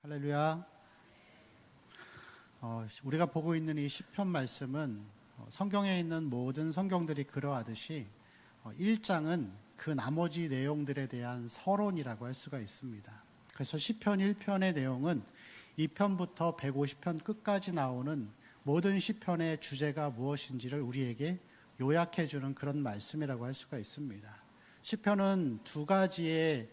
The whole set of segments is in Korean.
할렐루야. 우리가 보고 있는 이 시편 말씀은 성경에 있는 모든 성경들이 그러하듯이 1장은 그 나머지 내용들에 대한 서론이라고 할 수가 있습니다. 그래서 시편 1편의 내용은 2편부터 150편 끝까지 나오는 모든 시편의 주제가 무엇인지를 우리에게 요약해주는 그런 말씀이라고 할 수가 있습니다. 시편은 두 가지의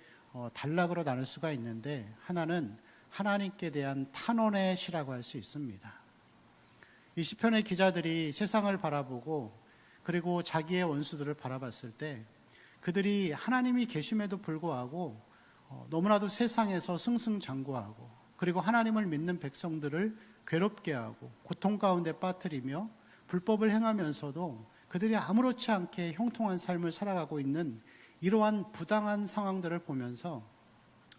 단락으로 나눌 수가 있는데, 하나는 하나님께 대한 탄원의 시라고 할 수 있습니다. 이 시편의 기자들이 세상을 바라보고 그리고 자기의 원수들을 바라봤을 때 그들이 하나님이 계심에도 불구하고 너무나도 세상에서 승승장구하고 그리고 하나님을 믿는 백성들을 괴롭게 하고 고통 가운데 빠뜨리며 불법을 행하면서도 그들이 아무렇지 않게 형통한 삶을 살아가고 있는 이러한 부당한 상황들을 보면서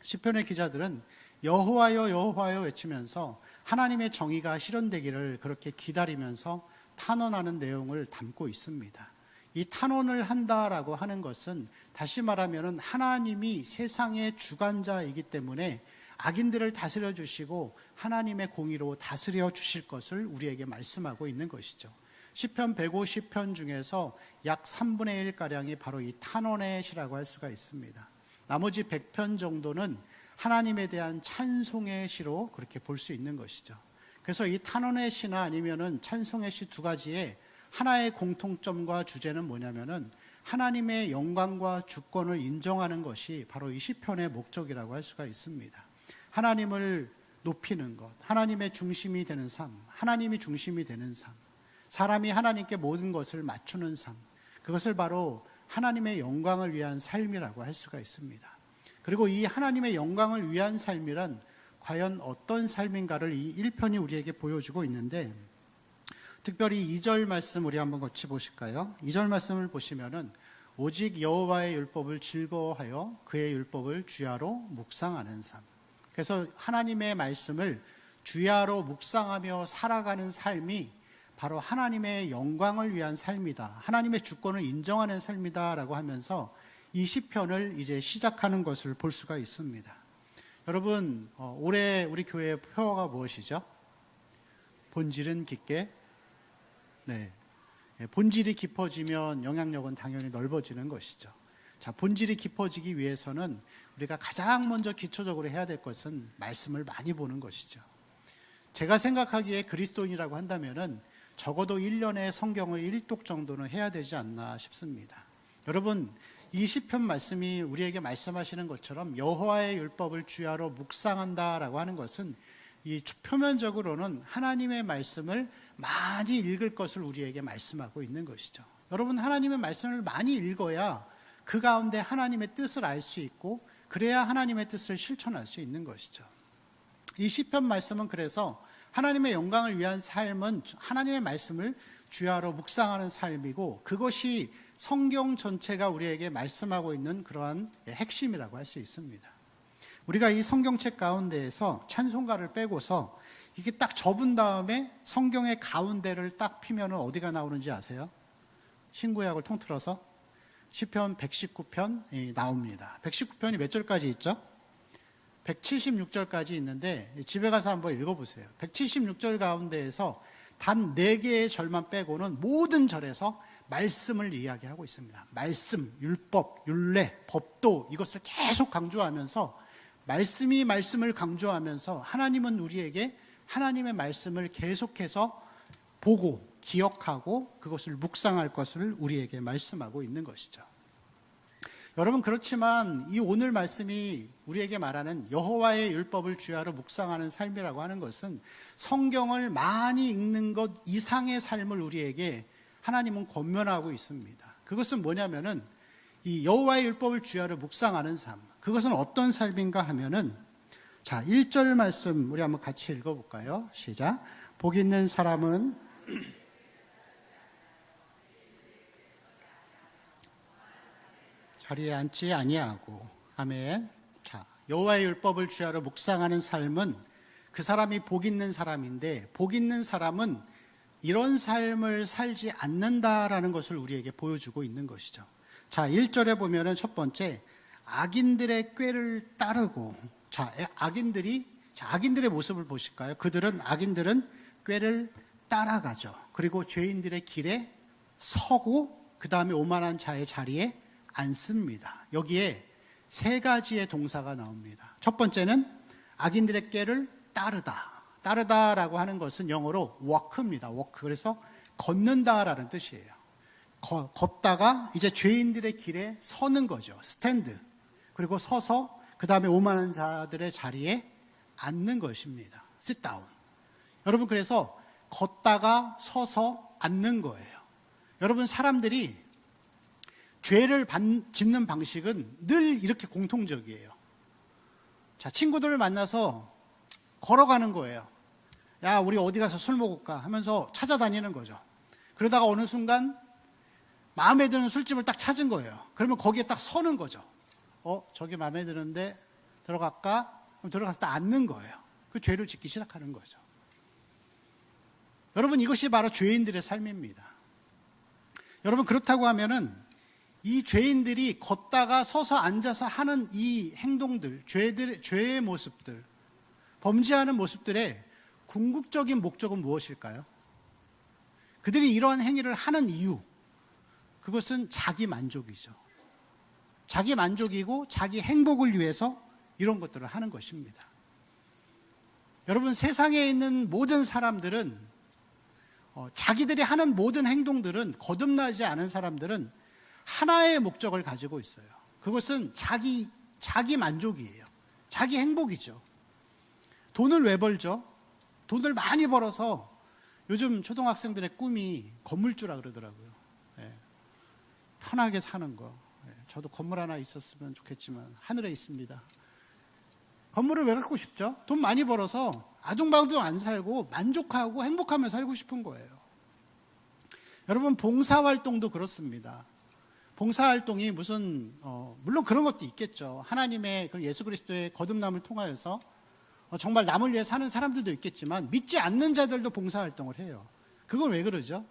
시편의 기자들은 여호와여 여호와여 외치면서 하나님의 정의가 실현되기를 그렇게 기다리면서 탄원하는 내용을 담고 있습니다. 이 탄원을 한다라고 하는 것은 다시 말하면 하나님이 세상의 주관자이기 때문에 악인들을 다스려 주시고 하나님의 공의로 다스려 주실 것을 우리에게 말씀하고 있는 것이죠. 시편 150편 중에서 약 3분의 1가량이 바로 이 탄원의 시라고 할 수가 있습니다. 나머지 100편 정도는 하나님에 대한 찬송의 시로 그렇게 볼 수 있는 것이죠. 그래서 이 탄원의 시나 아니면은 찬송의 시 두 가지의 하나의 공통점과 주제는 뭐냐면은 하나님의 영광과 주권을 인정하는 것이 바로 이 시편의 목적이라고 할 수가 있습니다. 하나님을 높이는 것, 하나님의 중심이 되는 삶, 하나님이 중심이 되는 삶, 사람이 하나님께 모든 것을 맞추는 삶, 그것을 바로 하나님의 영광을 위한 삶이라고 할 수가 있습니다. 그리고 이 하나님의 영광을 위한 삶이란 과연 어떤 삶인가를 이 1편이 우리에게 보여주고 있는데, 특별히 2절 말씀 우리 한번 같이 보실까요? 2절 말씀을 보시면은 오직 여호와의 율법을 즐거워하여 그의 율법을 주야로 묵상하는 삶. 그래서 하나님의 말씀을 주야로 묵상하며 살아가는 삶이 바로 하나님의 영광을 위한 삶이다, 하나님의 주권을 인정하는 삶이다라고 하면서 이 시편을 이제 시작하는 것을 볼 수가 있습니다. 여러분, 올해 우리 교회의 표어가 무엇이죠? 본질은 깊게. 네, 본질이 깊어지면 영향력은 당연히 넓어지는 것이죠. 자, 본질이 깊어지기 위해서는 우리가 가장 먼저 기초적으로 해야 될 것은 말씀을 많이 보는 것이죠. 제가 생각하기에 그리스도인이라고 한다면은 적어도 1년에 성경을 1독 정도는 해야 되지 않나 싶습니다. 여러분, 이 시편 말씀이 우리에게 말씀하시는 것처럼 여호와의 율법을 주야로 묵상한다라고 하는 것은 이 표면적으로는 하나님의 말씀을 많이 읽을 것을 우리에게 말씀하고 있는 것이죠. 여러분, 하나님의 말씀을 많이 읽어야 그 가운데 하나님의 뜻을 알 수 있고 그래야 하나님의 뜻을 실천할 수 있는 것이죠. 이 시편 말씀은 그래서 하나님의 영광을 위한 삶은 하나님의 말씀을 주야로 묵상하는 삶이고, 그것이 성경 전체가 우리에게 말씀하고 있는 그러한 핵심이라고 할 수 있습니다. 우리가 이 성경책 가운데에서 찬송가를 빼고서 이게 딱 접은 다음에 성경의 가운데를 딱 피면 어디가 나오는지 아세요? 신구약을 통틀어서 시편 119편이 나옵니다. 119편이 몇 절까지 있죠? 176절까지 있는데 집에 가서 한번 읽어보세요. 176절 가운데에서 단 4개의 절만 빼고는 모든 절에서 말씀을 이야기하고 있습니다. 말씀, 율법, 율례, 법도, 이것을 계속 강조하면서 말씀이 말씀을 강조하면서 하나님은 우리에게 하나님의 말씀을 계속해서 보고 기억하고 그것을 묵상할 것을 우리에게 말씀하고 있는 것이죠. 여러분, 그렇지만 이 오늘 말씀이 우리에게 말하는 여호와의 율법을 주야로 묵상하는 삶이라고 하는 것은 성경을 많이 읽는 것 이상의 삶을 우리에게 하나님은 권면하고 있습니다. 그것은 뭐냐면은 이 여호와의 율법을 주야로 묵상하는 삶, 그것은 어떤 삶인가 하면은, 자, 1절 말씀 우리 한번 같이 읽어볼까요? 시작. 복 있는 사람은 자리에 앉지 아니하고. 아멘. 자, 여호와의 율법을 주야로 묵상하는 삶은 그 사람이 복 있는 사람인데, 복 있는 사람은 이런 삶을 살지 않는다라는 것을 우리에게 보여주고 있는 것이죠. 자, 1절에 보면은 첫 번째, 악인들의 꾀를 따르고. 자, 악인들이 자, 악인들의 모습을 보실까요? 악인들은 꾀를 따라가죠. 그리고 죄인들의 길에 서고 그 다음에 오만한 자의 자리에 앉습니다. 여기에 세 가지의 동사가 나옵니다. 첫 번째는 악인들의 꾀를 따르다. 따르다라고 하는 것은 영어로 walk입니다. walk. 그래서 걷는다라는 뜻이에요. 걷다가 이제 죄인들의 길에 서는 거죠. 스탠드. 그리고 서서 그 다음에 오만한 자들의 자리에 앉는 것입니다. sit down. 여러분, 그래서 걷다가 서서 앉는 거예요. 여러분, 사람들이 죄를 짓는 방식은 늘 이렇게 공통적이에요. 자, 친구들을 만나서 걸어가는 거예요. 야, 우리 어디 가서 술 먹을까 하면서 찾아다니는 거죠. 그러다가 어느 순간 마음에 드는 술집을 딱 찾은 거예요. 그러면 거기에 딱 서는 거죠. 저기 마음에 드는데 들어갈까? 그럼 들어가서 딱 앉는 거예요. 그 죄를 짓기 시작하는 거죠. 여러분, 이것이 바로 죄인들의 삶입니다. 여러분, 그렇다고 하면은 이 죄인들이 걷다가 서서 앉아서 하는 이 행동들, 죄의 모습들, 범죄하는 모습들의 궁극적인 목적은 무엇일까요? 그들이 이러한 행위를 하는 이유, 그것은 자기 만족이죠. 자기 만족이고 자기 행복을 위해서 이런 것들을 하는 것입니다. 여러분, 세상에 있는 모든 사람들은 자기들이 하는 모든 행동들은, 거듭나지 않은 사람들은 하나의 목적을 가지고 있어요. 그것은 자기 만족이에요. 자기 행복이죠. 돈을 왜 벌죠? 돈을 많이 벌어서 요즘 초등학생들의 꿈이 건물주라 그러더라고요. 편하게 사는 거. 저도 건물 하나 있었으면 좋겠지만 하늘에 있습니다. 건물을 왜 갖고 싶죠? 돈 많이 벌어서 아둥바둥 안 살고 만족하고 행복하며 살고 싶은 거예요. 여러분, 봉사활동도 그렇습니다. 봉사활동이 무슨 물론 그런 것도 있겠죠. 하나님의 예수 그리스도의 거듭남을 통하여서 정말 남을 위해 사는 사람들도 있겠지만 믿지 않는 자들도 봉사활동을 해요. 그건 왜 그러죠?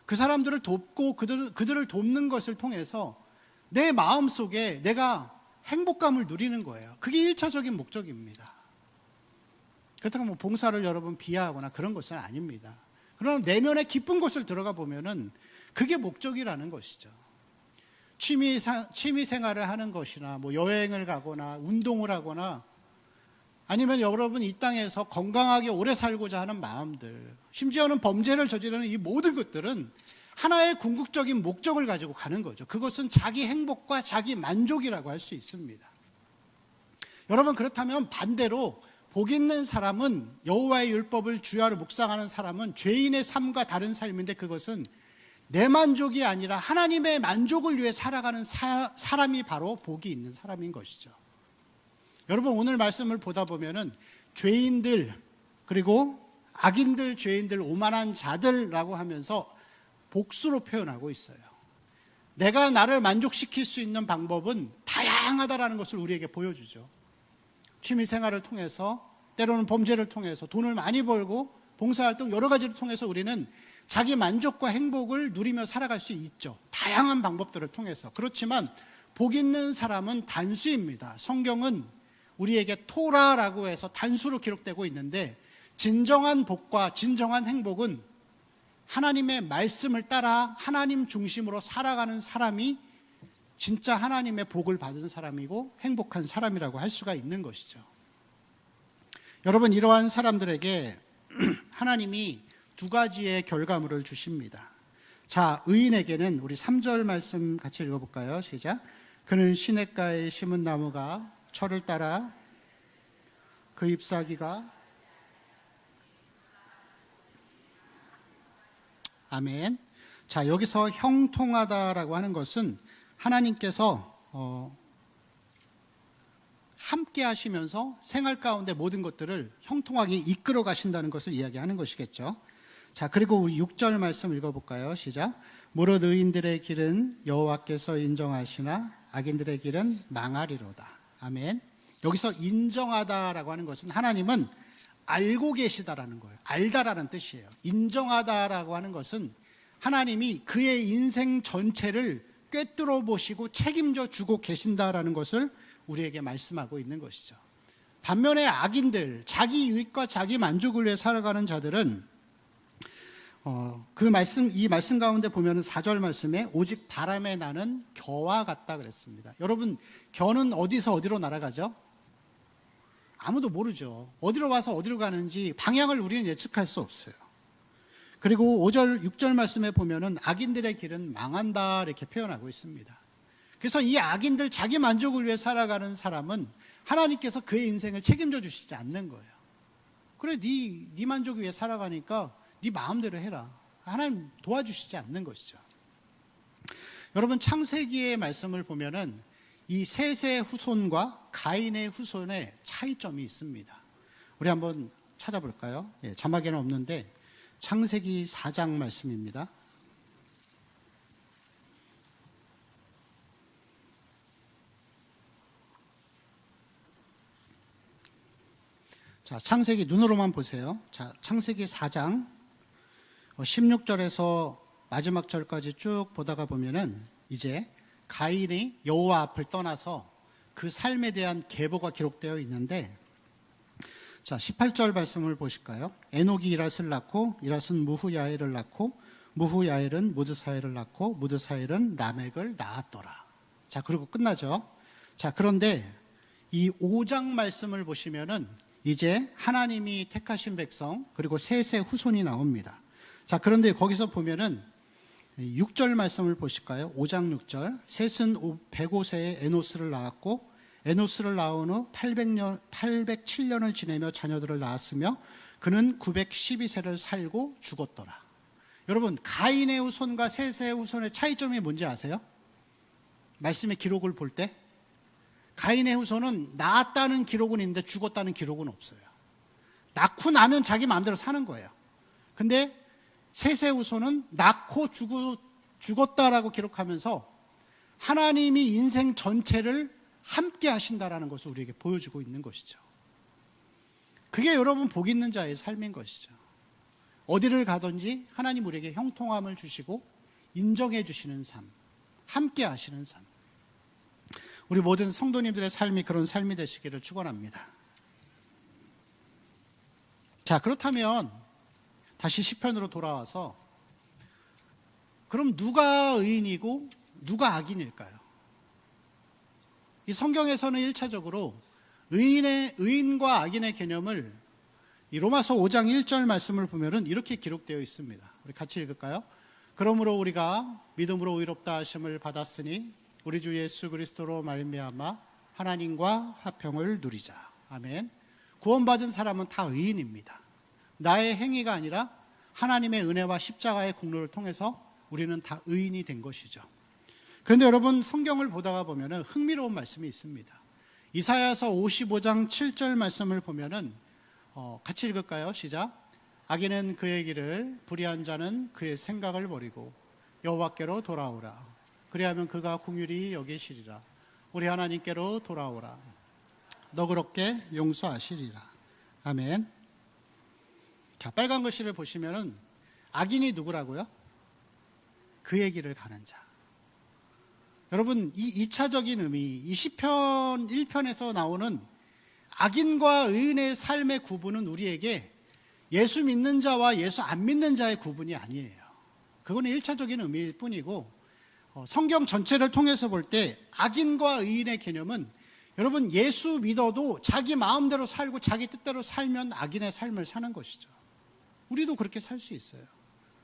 그 사람들을 돕고 그들을 돕는 것을 통해서 내 마음속에 내가 행복감을 누리는 거예요. 그게 1차적인 목적입니다. 그렇다고 뭐 봉사를 여러분 비하하거나 그런 것은 아닙니다. 그러나 내면의 깊은 곳을 들어가 보면은 그게 목적이라는 것이죠. 취미 생활을 하는 것이나 뭐 여행을 가거나 운동을 하거나 아니면 여러분 이 땅에서 건강하게 오래 살고자 하는 마음들, 심지어는 범죄를 저지르는 이 모든 것들은 하나의 궁극적인 목적을 가지고 가는 거죠. 그것은 자기 행복과 자기 만족이라고 할 수 있습니다. 여러분, 그렇다면 반대로 복 있는 사람은, 여호와의 율법을 주야로 묵상하는 사람은 죄인의 삶과 다른 삶인데, 그것은 내 만족이 아니라 하나님의 만족을 위해 살아가는 사람이 바로 복이 있는 사람인 것이죠. 여러분, 오늘 말씀을 보다 보면은 죄인들, 그리고 악인들, 죄인들, 오만한 자들라고 하면서 복수로 표현하고 있어요. 내가 나를 만족시킬 수 있는 방법은 다양하다라는 것을 우리에게 보여주죠. 취미생활을 통해서, 때로는 범죄를 통해서 돈을 많이 벌고 봉사활동 여러 가지를 통해서 우리는 자기 만족과 행복을 누리며 살아갈 수 있죠. 다양한 방법들을 통해서. 그렇지만 복 있는 사람은 단수입니다. 성경은 우리에게 토라라고 해서 단수로 기록되고 있는데, 진정한 복과 진정한 행복은 하나님의 말씀을 따라 하나님 중심으로 살아가는 사람이 진짜 하나님의 복을 받은 사람이고 행복한 사람이라고 할 수가 있는 것이죠. 여러분, 이러한 사람들에게 하나님이 두 가지의 결과물을 주십니다. 자, 의인에게는 우리 3절 말씀 같이 읽어볼까요? 시작. 그는 시냇가에 심은 나무가 철을 따라 그 잎사귀가 아멘. 자, 여기서 형통하다라고 하는 것은 하나님께서 함께 하시면서 생활 가운데 모든 것들을 형통하게 이끌어 가신다는 것을 이야기하는 것이겠죠. 자, 그리고 우리 6절 말씀 읽어볼까요? 시작. 무릇 의인들의 길은 여호와께서 인정하시나 악인들의 길은 망하리로다. 아멘. 여기서 인정하다라고 하는 것은 하나님은 알고 계시다라는 거예요. 알다라는 뜻이에요. 인정하다라고 하는 것은 하나님이 그의 인생 전체를 꿰뚫어 보시고 책임져 주고 계신다라는 것을 우리에게 말씀하고 있는 것이죠. 반면에 악인들, 자기 유익과 자기 만족을 위해 살아가는 자들은 이 말씀 가운데 보면은 4절 말씀에 오직 바람에 나는 겨와 같다 그랬습니다. 여러분, 겨는 어디서 어디로 날아가죠? 아무도 모르죠. 어디로 와서 어디로 가는지 방향을 우리는 예측할 수 없어요. 그리고 5절, 6절 말씀에 보면은 악인들의 길은 망한다 이렇게 표현하고 있습니다. 그래서 이 악인들 자기 만족을 위해 살아가는 사람은 하나님께서 그의 인생을 책임져 주시지 않는 거예요. 그래, 네 만족을 위해 살아가니까 네 마음대로 해라. 하나님 도와주시지 않는 것이죠. 여러분, 창세기의 말씀을 보면은 이 셋의 후손과 가인의 후손의 차이점이 있습니다. 우리 한번 찾아볼까요? 자막에는 없는데 창세기 4장 말씀입니다. 자, 창세기 눈으로만 보세요. 자, 창세기 4장 16절에서 마지막 절까지 쭉 보다가 보면은 이제 가인이 여호와 앞을 떠나서 그 삶에 대한 계보가 기록되어 있는데, 자, 18절 말씀을 보실까요? 에녹이 이랏을 낳고 이랏은 무후야엘을 낳고 무후야엘은 무드사엘을 낳고 무드사엘은 라멕을 낳았더라. 자, 그리고 끝나죠. 자, 그런데 이 5장 말씀을 보시면은 이제 하나님이 택하신 백성 그리고 셋의 후손이 나옵니다. 자, 그런데 거기서 보면은 6절 말씀을 보실까요? 5장 6절. 셋은 105세에 에노스를 낳았고 에노스를 낳은 후 807년을 지내며 자녀들을 낳았으며 그는 912세를 살고 죽었더라. 여러분, 가인의 후손과 셋의 후손의 차이점이 뭔지 아세요? 말씀의 기록을 볼 때 가인의 후손은 낳았다는 기록은 있는데 죽었다는 기록은 없어요. 낳고 나면 자기 마음대로 사는 거예요. 근데 셋의 후손은 낳고 죽었다라고 기록하면서 하나님이 인생 전체를 함께 하신다라는 것을 우리에게 보여주고 있는 것이죠. 그게 여러분 복 있는 자의 삶인 것이죠. 어디를 가든지 하나님 우리에게 형통함을 주시고 인정해 주시는 삶, 함께 하시는 삶. 우리 모든 성도님들의 삶이 그런 삶이 되시기를 축원합니다. 자, 그렇다면 다시 시편으로 돌아와서 그럼 누가 의인이고 누가 악인일까요? 이 성경에서는 1차적으로 의인과 악인의 개념을 이 로마서 5장 1절 말씀을 보면은 이렇게 기록되어 있습니다. 우리 같이 읽을까요? 그러므로 우리가 믿음으로 의롭다 하심을 받았으니 우리 주 예수 그리스도로 말미암아 하나님과 화평을 누리자. 아멘. 구원받은 사람은 다 의인입니다. 나의 행위가 아니라 하나님의 은혜와 십자가의 공로를 통해서 우리는 다 의인이 된 것이죠. 그런데 여러분, 성경을 보다가 보면은 흥미로운 말씀이 있습니다. 이사야서 55장 7절 말씀을 보면은 같이 읽을까요? 시작. 악인은 그의 길을, 불의한 자는 그의 생각을 버리고 여호와께로 돌아오라. 그리하면 그가 긍휼히 여기시리라. 우리 하나님께로 돌아오라. 너그럽게 용서하시리라. 아멘. 자, 빨간 글씨를 보시면은 악인이 누구라고요? 그의 길을 가는 자. 여러분, 이 2차적인 의미, 이 시편 1편에서 나오는 악인과 의인의 삶의 구분은 우리에게 예수 믿는 자와 예수 안 믿는 자의 구분이 아니에요. 그거는 1차적인 의미일 뿐이고, 성경 전체를 통해서 볼 때 악인과 의인의 개념은 여러분, 예수 믿어도 자기 마음대로 살고 자기 뜻대로 살면 악인의 삶을 사는 것이죠. 우리도 그렇게 살 수 있어요.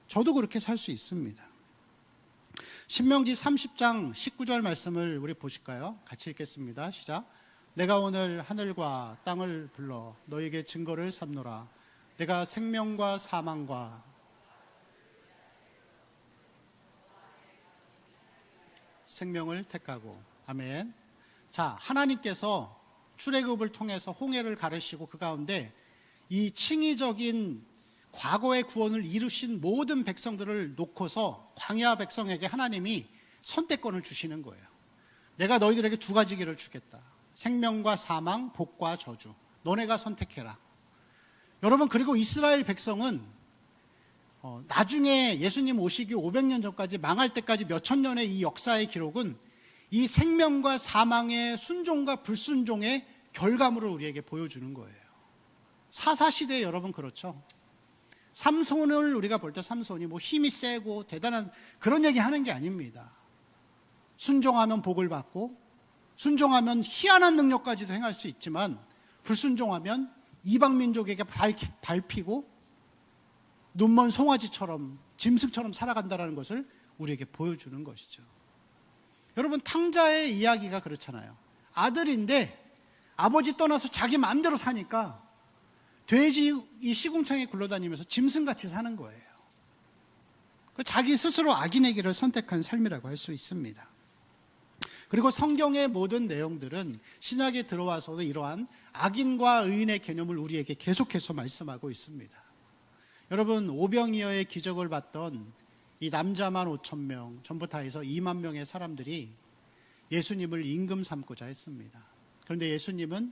저도 그렇게 살 수 있습니다. 신명기 30장 19절 말씀을 우리 보실까요? 같이 읽겠습니다. 시작. 내가 오늘 하늘과 땅을 불러 너에게 증거를 삼노라. 내가 생명과 사망과 생명을 택하고. 아멘. 자, 하나님께서 출애굽을 통해서 홍해를 가르시고 그 가운데 이 칭의적인 과거의 구원을 이루신 모든 백성들을 놓고서 광야 백성에게 하나님이 선택권을 주시는 거예요. 내가 너희들에게 두 가지 길을 주겠다. 생명과 사망, 복과 저주. 너네가 선택해라. 여러분, 그리고 이스라엘 백성은 나중에 예수님 오시기 500년 전까지 망할 때까지 몇천 년의 이 역사의 기록은 이 생명과 사망의 순종과 불순종의 결과물을 우리에게 보여주는 거예요. 사사시대에 여러분 그렇죠. 삼손을 우리가 볼 때 삼손이 뭐 힘이 세고 대단한 그런 얘기 하는 게 아닙니다. 순종하면 복을 받고 순종하면 희한한 능력까지도 행할 수 있지만 불순종하면 이방 민족에게 밟히고 눈먼 송아지처럼 짐승처럼 살아간다는 것을 우리에게 보여주는 것이죠. 여러분 탕자의 이야기가 그렇잖아요. 아들인데 아버지 떠나서 자기 마음대로 사니까 돼지 이 시궁창에 굴러다니면서 짐승같이 사는 거예요. 자기 스스로 악인의 길을 선택한 삶이라고 할 수 있습니다. 그리고 성경의 모든 내용들은 신약에 들어와서도 이러한 악인과 의인의 개념을 우리에게 계속해서 말씀하고 있습니다. 여러분 오병이어의 기적을 봤던 이 남자만 5,000명, 전부 다 해서 2만 명의 사람들이 예수님을 임금 삼고자 했습니다. 그런데 예수님은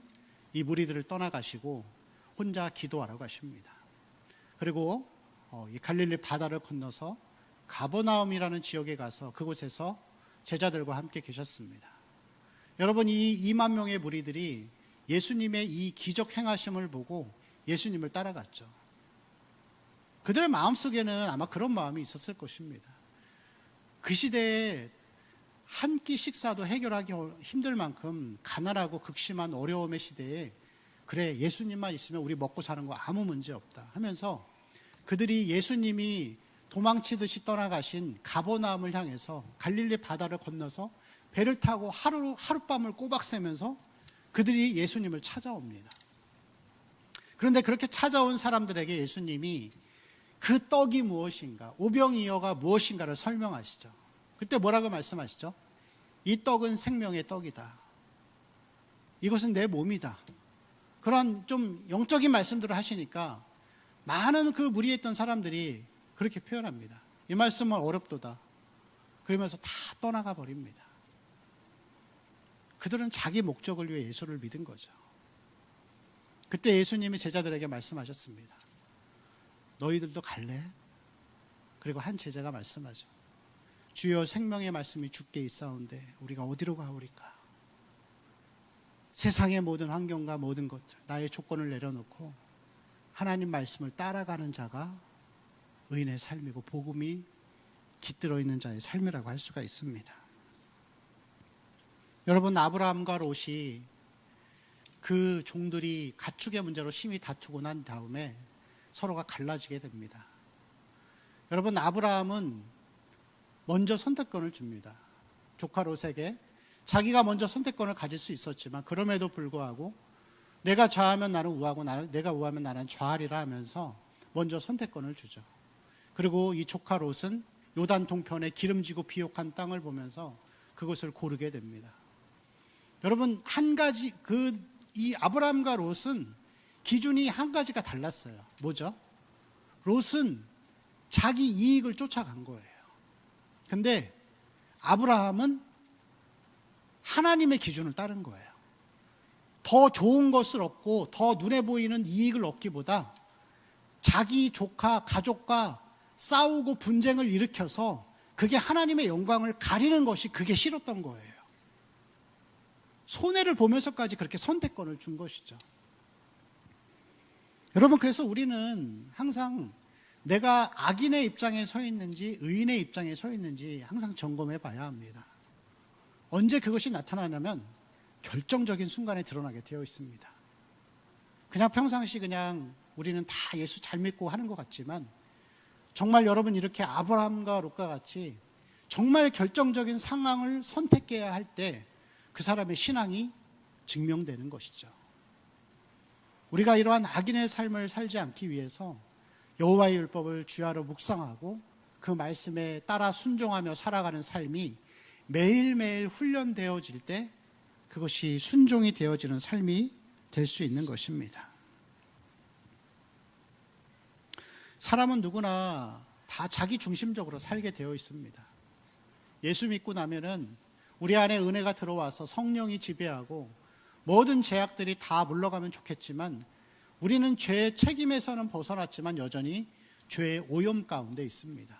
이 무리들을 떠나가시고 혼자 기도하러 가십니다. 그리고 이 갈릴리 바다를 건너서 가버나움이라는 지역에 가서 그곳에서 제자들과 함께 계셨습니다. 여러분 이 2만 명의 무리들이 예수님의 이 기적 행하심을 보고 예수님을 따라갔죠. 그들의 마음속에는 아마 그런 마음이 있었을 것입니다. 그 시대에 한 끼 식사도 해결하기 힘들 만큼 가난하고 극심한 어려움의 시대에 그래 예수님만 있으면 우리 먹고 사는 거 아무 문제 없다 하면서 그들이 예수님이 도망치듯이 떠나가신 가버나움을 향해서 갈릴리 바다를 건너서 배를 타고 하룻밤을 꼬박 새면서 그들이 예수님을 찾아옵니다. 그런데 그렇게 찾아온 사람들에게 예수님이 그 떡이 무엇인가, 오병이어가 무엇인가를 설명하시죠. 그때 뭐라고 말씀하시죠? 이 떡은 생명의 떡이다. 이것은 내 몸이다. 그런 좀 영적인 말씀들을 하시니까 많은 그 무리에 있던 사람들이 그렇게 표현합니다. 이 말씀은 어렵도다. 그러면서 다 떠나가 버립니다. 그들은 자기 목적을 위해 예수를 믿은 거죠. 그때 예수님이 제자들에게 말씀하셨습니다. 너희들도 갈래? 그리고 한 제자가 말씀하죠. 주여 생명의 말씀이 주께 있사온데 우리가 어디로 가오리까? 세상의 모든 환경과 모든 것들, 나의 조건을 내려놓고 하나님 말씀을 따라가는 자가 의인의 삶이고 복음이 깃들어 있는 자의 삶이라고 할 수가 있습니다. 여러분 아브라함과 롯이 그 종들이 가축의 문제로 심히 다투고 난 다음에 서로가 갈라지게 됩니다. 여러분 아브라함은 먼저 선택권을 줍니다. 조카 롯에게 자기가 먼저 선택권을 가질 수 있었지만 그럼에도 불구하고 내가 좌하면 나는 우하고 내가 우하면 나는 좌하리라 하면서 먼저 선택권을 주죠. 그리고 이 조카 롯은 요단 동편의 기름지고 비옥한 땅을 보면서 그것을 고르게 됩니다. 여러분 한 가지 이 아브라함과 롯은 기준이 한 가지가 달랐어요. 뭐죠? 롯은 자기 이익을 쫓아간 거예요. 근데 아브라함은 하나님의 기준을 따른 거예요. 더 좋은 것을 얻고 더 눈에 보이는 이익을 얻기보다 자기 조카, 가족과 싸우고 분쟁을 일으켜서 그게 하나님의 영광을 가리는 것이 그게 싫었던 거예요. 손해를 보면서까지 그렇게 선택권을 준 것이죠. 여러분 그래서 우리는 항상 내가 악인의 입장에 서 있는지 의인의 입장에 서 있는지 항상 점검해 봐야 합니다. 언제 그것이 나타나냐면 결정적인 순간에 드러나게 되어 있습니다. 그냥 평상시 그냥 우리는 다 예수 잘 믿고 하는 것 같지만 정말 여러분 이렇게 아브라함과 롯과 같이 정말 결정적인 상황을 선택해야 할 때 그 사람의 신앙이 증명되는 것이죠. 우리가 이러한 악인의 삶을 살지 않기 위해서 여호와의 율법을 주야로 묵상하고 그 말씀에 따라 순종하며 살아가는 삶이 매일매일 훈련되어질 때 그것이 순종이 되어지는 삶이 될 수 있는 것입니다. 사람은 누구나 다 자기 중심적으로 살게 되어 있습니다. 예수 믿고 나면은 우리 안에 은혜가 들어와서 성령이 지배하고 모든 죄악들이 다 물러가면 좋겠지만 우리는 죄의 책임에서는 벗어났지만 여전히 죄의 오염 가운데 있습니다.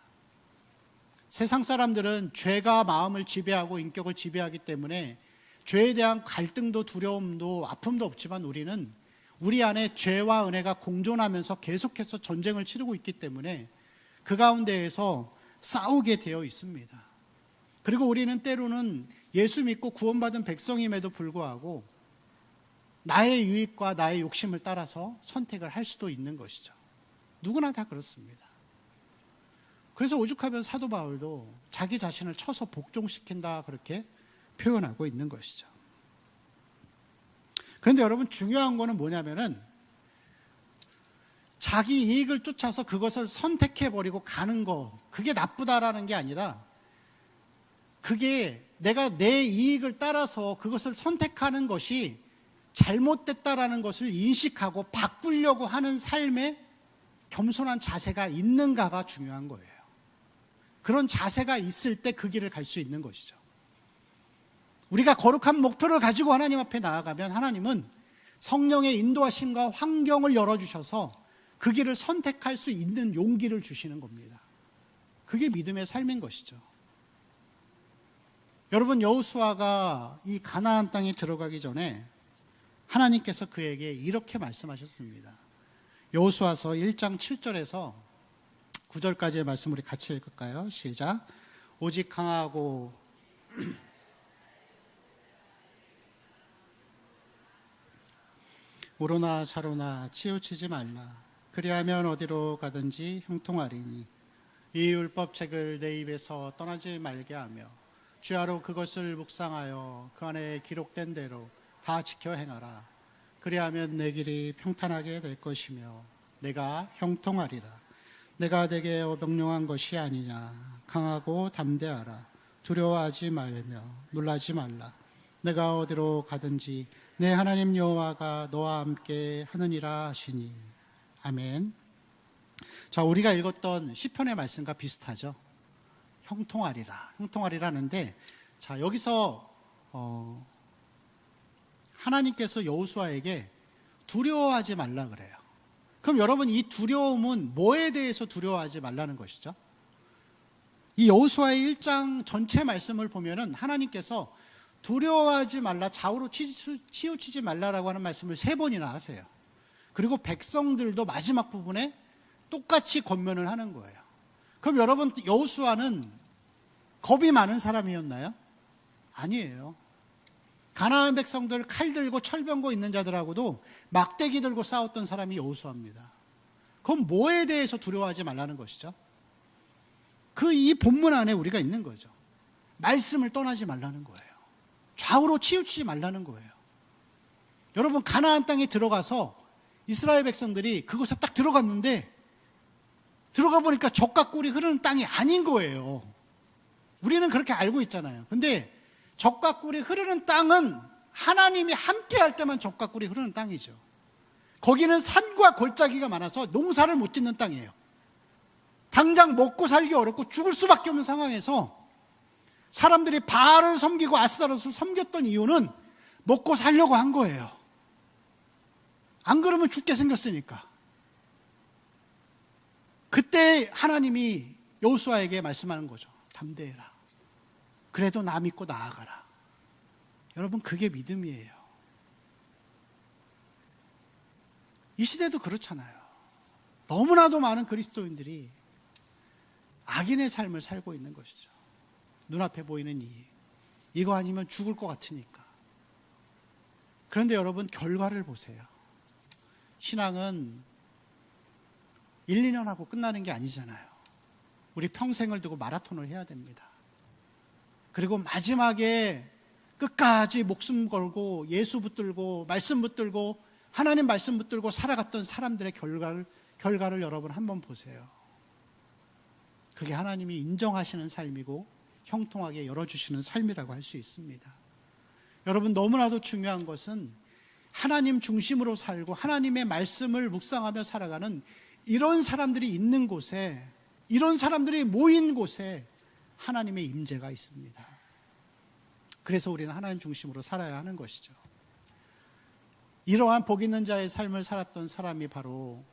세상 사람들은 죄가 마음을 지배하고 인격을 지배하기 때문에 죄에 대한 갈등도 두려움도 아픔도 없지만 우리는 우리 안에 죄와 은혜가 공존하면서 계속해서 전쟁을 치르고 있기 때문에 그 가운데에서 싸우게 되어 있습니다. 그리고 우리는 때로는 예수 믿고 구원받은 백성임에도 불구하고 나의 유익과 나의 욕심을 따라서 선택을 할 수도 있는 것이죠. 누구나 다 그렇습니다. 그래서 오죽하면 사도 바울도 자기 자신을 쳐서 복종시킨다 그렇게 표현하고 있는 것이죠. 그런데 여러분 중요한 거는 뭐냐면은 자기 이익을 쫓아서 그것을 선택해버리고 가는 거, 그게 나쁘다라는 게 아니라 그게 내가 내 이익을 따라서 그것을 선택하는 것이 잘못됐다라는 것을 인식하고 바꾸려고 하는 삶에 겸손한 자세가 있는가가 중요한 거예요. 그런 자세가 있을 때 그 길을 갈 수 있는 것이죠. 우리가 거룩한 목표를 가지고 하나님 앞에 나아가면 하나님은 성령의 인도하심과 환경을 열어주셔서 그 길을 선택할 수 있는 용기를 주시는 겁니다. 그게 믿음의 삶인 것이죠. 여러분, 여호수아가 이 가나안 땅에 들어가기 전에 하나님께서 그에게 이렇게 말씀하셨습니다. 여호수아서 1장 7절에서 9절까지의 말씀 우리 같이 읽을까요? 시작. 오직 강하고 우로나 좌로나 치우치지 말라. 그리하면 어디로 가든지 형통하리니 이 율법책을 내 입에서 떠나지 말게 하며 주야로 그것을 묵상하여 그 안에 기록된 대로 다 지켜 행하라. 그리하면 내 길이 평탄하게 될 것이며 내가 형통하리라. 내가 내게 명령한 것이 아니냐. 강하고 담대하라. 두려워하지 말며 놀라지 말라. 내가 어디로 가든지 내 하나님 여호와가 너와 함께 하느니라 하시니. 아멘. 자, 우리가 읽었던 시편의 말씀과 비슷하죠. 형통하리라. 형통하리라는데, 자, 여기서 하나님께서 여호수아에게 두려워하지 말라 그래요. 그럼 여러분, 이 두려움은 뭐에 대해서 두려워하지 말라는 것이죠? 이 여호수아의 1장 전체 말씀을 보면은 하나님께서 두려워하지 말라, 좌우로 치우치지 말라라고 하는 말씀을 3번이나 하세요. 그리고 백성들도 마지막 부분에 똑같이 권면을 하는 거예요. 그럼 여러분, 여호수아는 겁이 많은 사람이었나요? 아니에요. 가나안 백성들 칼 들고 철병고 있는 자들하고도 막대기 들고 싸웠던 사람이 여호수아입니다. 그럼 뭐에 대해서 두려워하지 말라는 것이죠? 이 본문 안에 우리가 있는 거죠. 말씀을 떠나지 말라는 거예요. 좌우로 치우치지 말라는 거예요. 여러분, 가나안 땅에 들어가서 이스라엘 백성들이 그곳에 딱 들어갔는데 들어가 보니까 젖과 꿀이 흐르는 땅이 아닌 거예요. 우리는 그렇게 알고 있잖아요. 근데 젖과 꿀이 흐르는 땅은 하나님이 함께 할 때만 젖과 꿀이 흐르는 땅이죠. 거기는 산과 골짜기가 많아서 농사를 못 짓는 땅이에요. 당장 먹고 살기 어렵고 죽을 수밖에 없는 상황에서 사람들이 바알을 섬기고 아스타롯을 섬겼던 이유는 먹고 살려고 한 거예요. 안 그러면 죽게 생겼으니까. 그때 하나님이 여호수아에게 말씀하는 거죠. 담대해라. 그래도 나 믿고 나아가라. 여러분, 그게 믿음이에요. 이 시대도 그렇잖아요. 너무나도 많은 그리스도인들이 악인의 삶을 살고 있는 것이죠. 눈앞에 보이는 이거 아니면 죽을 것 같으니까. 그런데 여러분, 결과를 보세요. 신앙은 1, 2년 하고 끝나는 게 아니잖아요. 우리 평생을 두고 마라톤을 해야 됩니다. 그리고 마지막에 끝까지 목숨 걸고 예수 붙들고 말씀 붙들고 하나님 말씀 붙들고 살아갔던 사람들의 결과를 여러분 한번 보세요. 그게 하나님이 인정하시는 삶이고 형통하게 열어주시는 삶이라고 할 수 있습니다. 여러분, 너무나도 중요한 것은 하나님 중심으로 살고 하나님의 말씀을 묵상하며 살아가는 이런 사람들이 있는 곳에, 이런 사람들이 모인 곳에 하나님의 임재가 있습니다. 그래서 우리는 하나님 중심으로 살아야 하는 것이죠. 이러한 복 있는 자의 삶을 살았던 사람이 바로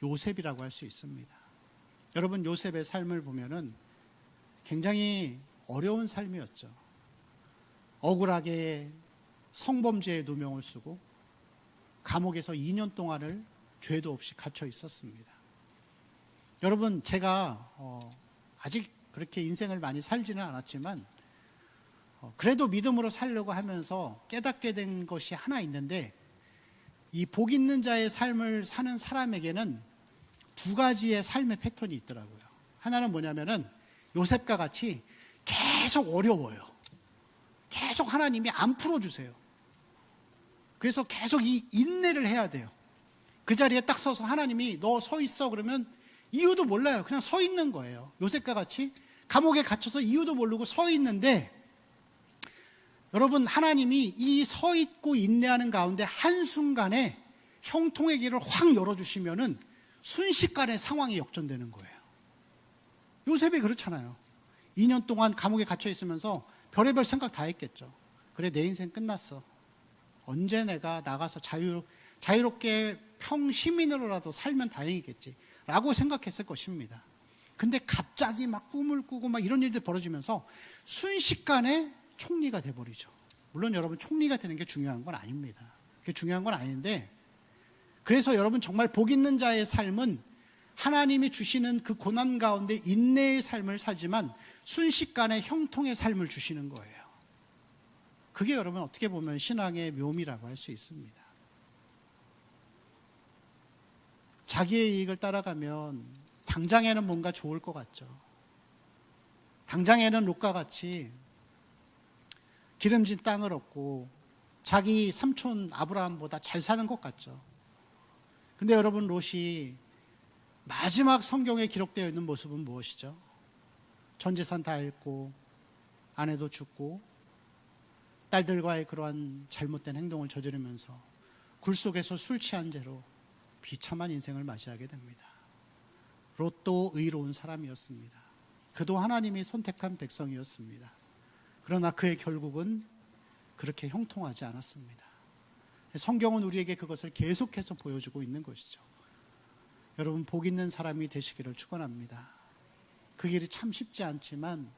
요셉이라고 할 수 있습니다. 여러분, 요셉의 삶을 보면은 굉장히 어려운 삶이었죠. 억울하게 성범죄에 누명을 쓰고 감옥에서 2년 동안을 죄도 없이 갇혀 있었습니다. 여러분, 제가 아직 그렇게 인생을 많이 살지는 않았지만 그래도 믿음으로 살려고 하면서 깨닫게 된 것이 하나 있는데, 이 복 있는 자의 삶을 사는 사람에게는 두 가지의 삶의 패턴이 있더라고요. 하나는 뭐냐면은 요셉과 같이 계속 어려워요. 계속 하나님이 안 풀어주세요. 그래서 계속 이 인내를 해야 돼요. 그 자리에 딱 서서 하나님이 너 서 있어 그러면 이유도 몰라요. 그냥 서 있는 거예요. 요셉과 같이 감옥에 갇혀서 이유도 모르고 서 있는데, 여러분, 하나님이 이 서 있고 인내하는 가운데 한순간에 형통의 길을 확 열어주시면은 순식간에 상황이 역전되는 거예요. 요셉이 그렇잖아요. 2년 동안 감옥에 갇혀 있으면서 별의별 생각 다 했겠죠. 그래, 내 인생 끝났어. 언제 내가 나가서 자유롭게 평시민으로라도 살면 다행이겠지 라고 생각했을 것입니다. 근데 갑자기 막 꿈을 꾸고 막 이런 일들이 벌어지면서 순식간에 총리가 돼버리죠. 물론 여러분, 총리가 되는 게 중요한 건 아닙니다. 그게 중요한 건 아닌데, 그래서 여러분, 정말 복 있는 자의 삶은 하나님이 주시는 그 고난 가운데 인내의 삶을 살지만 순식간에 형통의 삶을 주시는 거예요. 그게 여러분, 어떻게 보면 신앙의 묘미라고 할 수 있습니다. 자기의 이익을 따라가면 당장에는 뭔가 좋을 것 같죠. 당장에는 롯과 같이 기름진 땅을 얻고 자기 삼촌 아브라함보다 잘 사는 것 같죠. 근데 여러분, 롯이 마지막 성경에 기록되어 있는 모습은 무엇이죠? 전 재산 다 잃고 아내도 죽고 딸들과의 그러한 잘못된 행동을 저지르면서 굴 속에서 술 취한 채로 비참한 인생을 맞이하게 됩니다. 롯도 의로운 사람이었습니다. 그도 하나님이 선택한 백성이었습니다. 그러나 그의 결국은 그렇게 형통하지 않았습니다. 성경은 우리에게 그것을 계속해서 보여주고 있는 것이죠. 여러분, 복 있는 사람이 되시기를 축원합니다. 그 길이 참 쉽지 않지만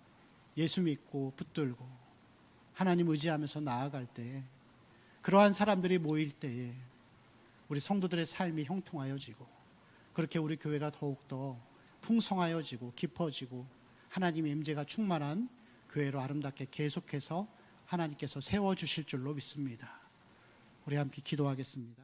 예수 믿고 붙들고 하나님 의지하면서 나아갈 때에, 그러한 사람들이 모일 때에 우리 성도들의 삶이 형통하여지고, 그렇게 우리 교회가 더욱더 풍성하여지고 깊어지고 하나님의 임재가 충만한 교회로 아름답게 계속해서 하나님께서 세워주실 줄로 믿습니다. 우리 함께 기도하겠습니다.